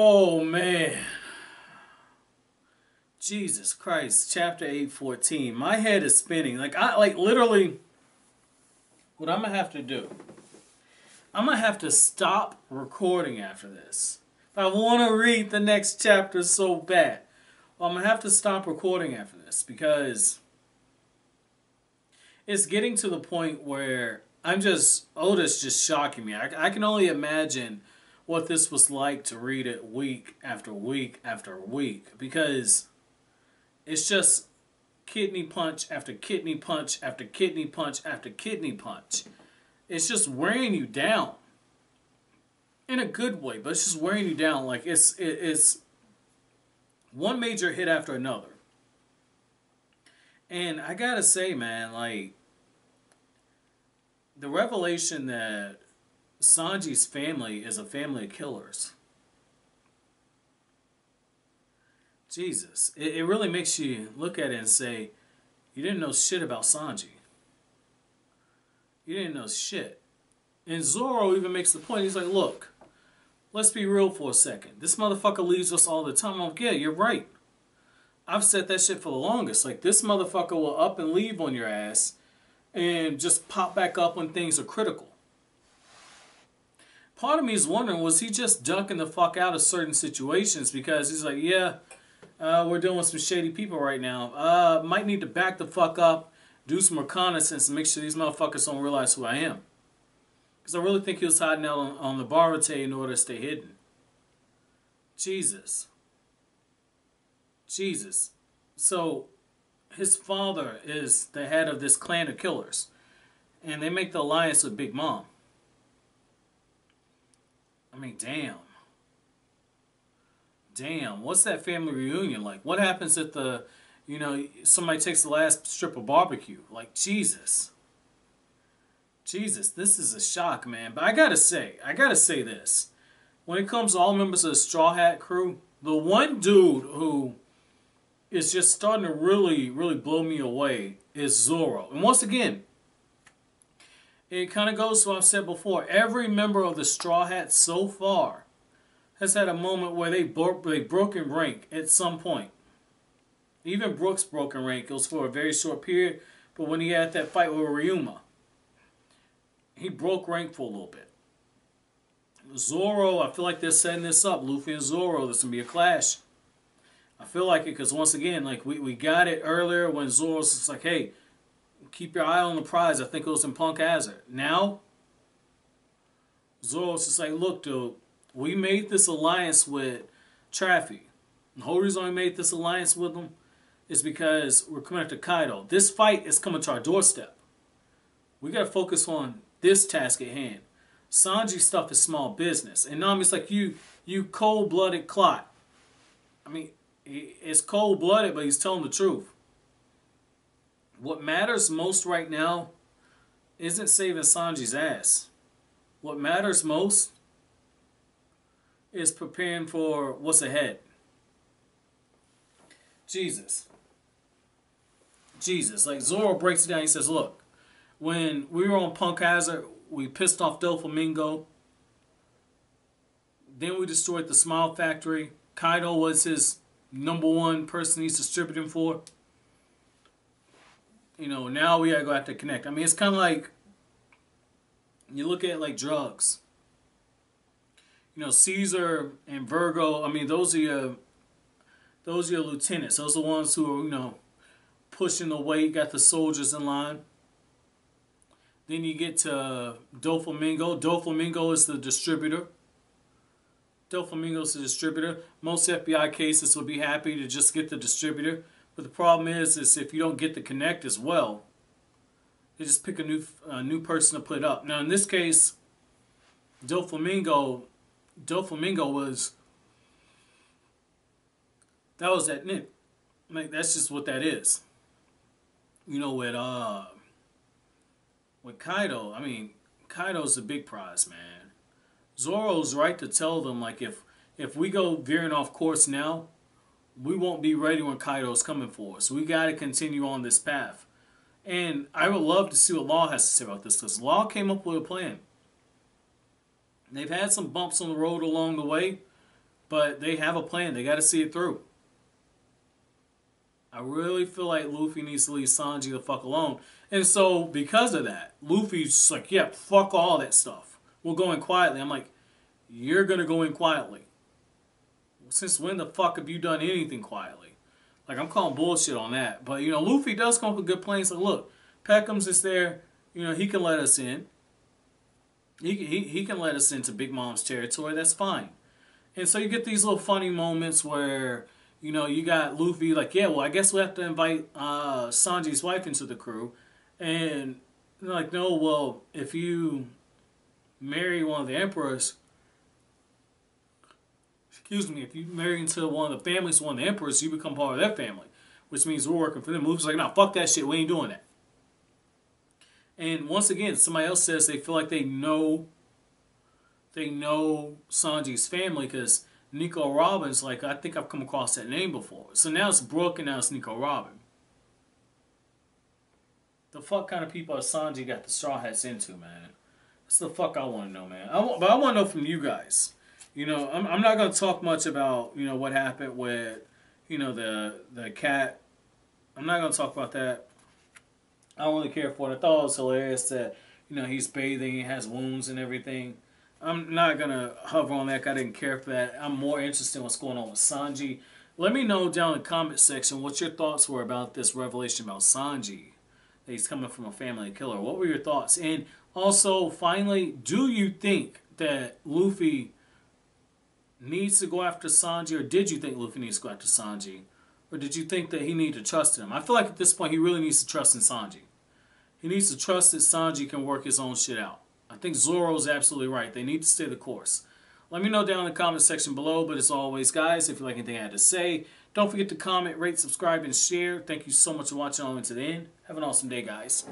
Oh man. Jesus Christ. Chapter 8:14. My head is spinning. Like literally what I'm gonna have to do. I'm gonna have to stop recording after this. If I wanna read the next chapter so bad. Well, I'm gonna have to stop recording after this because it's getting to the point where Oda's just shocking me. I can only imagine what this was like to read it week after week after week because it's just kidney punch after kidney punch after kidney punch after kidney punch. It's just wearing you down in a good way, but it's just wearing you down. Like it's one major hit after another. And I gotta say, man, like the revelation that Sanji's family is a family of killers. Jesus. It really makes you look at it and say, you didn't know shit about Sanji. You didn't know shit. And Zoro even makes the point, he's like, look, let's be real for a second. This motherfucker leaves us all the time. I'm like, yeah, you're right. I've said that shit for the longest. Like, this motherfucker will up and leave on your ass and just pop back up when things are critical. Part of me is wondering, was he just ducking the fuck out of certain situations because he's like, yeah, we're dealing with some shady people right now. Might need to back the fuck up, do some reconnaissance, and make sure these motherfuckers don't realize who I am. Because I really think he was hiding out on the Barate in order to stay hidden. Jesus. Jesus. So, his father is the head of this clan of killers. And they make the alliance with Big Mom. I mean, damn. Damn, what's that family reunion like? What happens if somebody takes the last strip of barbecue? Like, Jesus. Jesus, this is a shock, man. But I gotta say this. When it comes to all members of the Straw Hat crew, the one dude who is just starting to really, really blow me away is Zoro. And once again, it kind of goes to what I've said before. Every member of the Straw Hat so far has had a moment where they broke in rank at some point. Even Brooks broke in rank. It was for a very short period. But when he had that fight with Ryuma, he broke rank for a little bit. Zoro, I feel like they're setting this up. Luffy and Zoro, there's going to be a clash. I feel like it because once again, like we got it earlier when Zoro's just like, hey, keep your eye on the prize. I think it was in Punk Hazard. Now, Zoro's just like, look, dude, we made this alliance with Traffy. The whole reason we made this alliance with them is because we're coming after Kaido. This fight is coming to our doorstep. We got to focus on this task at hand. Sanji stuff is small business. And Nami's like, you cold-blooded clot. I mean, it's cold-blooded, but he's telling the truth. What matters most right now isn't saving Sanji's ass. What matters most is preparing for what's ahead. Jesus. Like Zoro breaks it down. He says, look, when we were on Punk Hazard, we pissed off Doflamingo. Then we destroyed the Smile Factory. Kaido was his #1 person he's distributing for. Now we gotta go after Connect. I mean, it's kind of like, you look at it like drugs. Caesar and Virgo, I mean, those are your lieutenants. Those are the ones who are, pushing the weight, got the soldiers in line. Then you get to Doflamingo. Doflamingo is the distributor. Doflamingo's the distributor. Most FBI cases will be happy to just get the distributor. But the problem is if you don't get the Connect as well, they just pick a new person to put up. Now, in this case, Doflamingo was, that was that Nick. Like, that's just what that is. With Kaido, I mean, Kaido's a big prize, man. Zoro's right to tell them, like, if we go veering off course now, we won't be ready when Kaido's coming for us. We got to continue on this path. And I would love to see what Law has to say about this, because Law came up with a plan. They've had some bumps on the road along the way, But they have a plan. They got to see it through. I really feel like Luffy needs to leave Sanji the fuck alone. And so, because of that, Luffy's just like, yeah, fuck all that stuff. We'll go in quietly. I'm like, you're going to go in quietly. Since when the fuck have you done anything quietly? Like, I'm calling bullshit on that. But, you know, Luffy does come up with good plans. Like, look, Pekoms is there. You know, he can let us in. He can let us into Big Mom's territory. That's fine. And so you get these little funny moments where, you know, you got Luffy like, yeah, well, I guess we have to invite Sanji's wife into the crew. And they're like, no, well, if you marry one of the emperors, excuse me, if you marry into one of the families of one of the emperors, you become part of their family, which means we're working for them. Luffy's like, no, fuck that shit. We ain't doing that. And once again, somebody else says they feel like they know Sanji's family because Nico Robin's like, I think I've come across that name before. So now it's Brooke and now it's Nico Robin. The fuck kind of people has Sanji got the Straw Hats into, man? That's the fuck I want to know, man. But I want to know from you guys. You know, I'm not going to talk much about, you know, what happened with, you know, the cat. I'm not going to talk about that. I don't really care for it. I thought it was hilarious that, you know, he's bathing, he has wounds and everything. I'm not going to hover on that. I didn't care for that. I'm more interested in what's going on with Sanji. Let me know down in the comment section what your thoughts were about this revelation about Sanji. That he's coming from a family killer. What were your thoughts? And also, finally, do you think that Luffy needs to go after Sanji? Or did you think Luffy needs to go after Sanji? Or did you think that he needed to trust him? I feel like at this point he really needs to trust in Sanji. He needs to trust that Sanji can work his own shit out. I think Zoro's absolutely right. They need to stay the course. Let me know down in the comment section below. But as always, guys, if you like anything I had to say, don't forget to comment, rate, subscribe, and share. Thank you so much for watching all the way to the end. Have an awesome day, guys.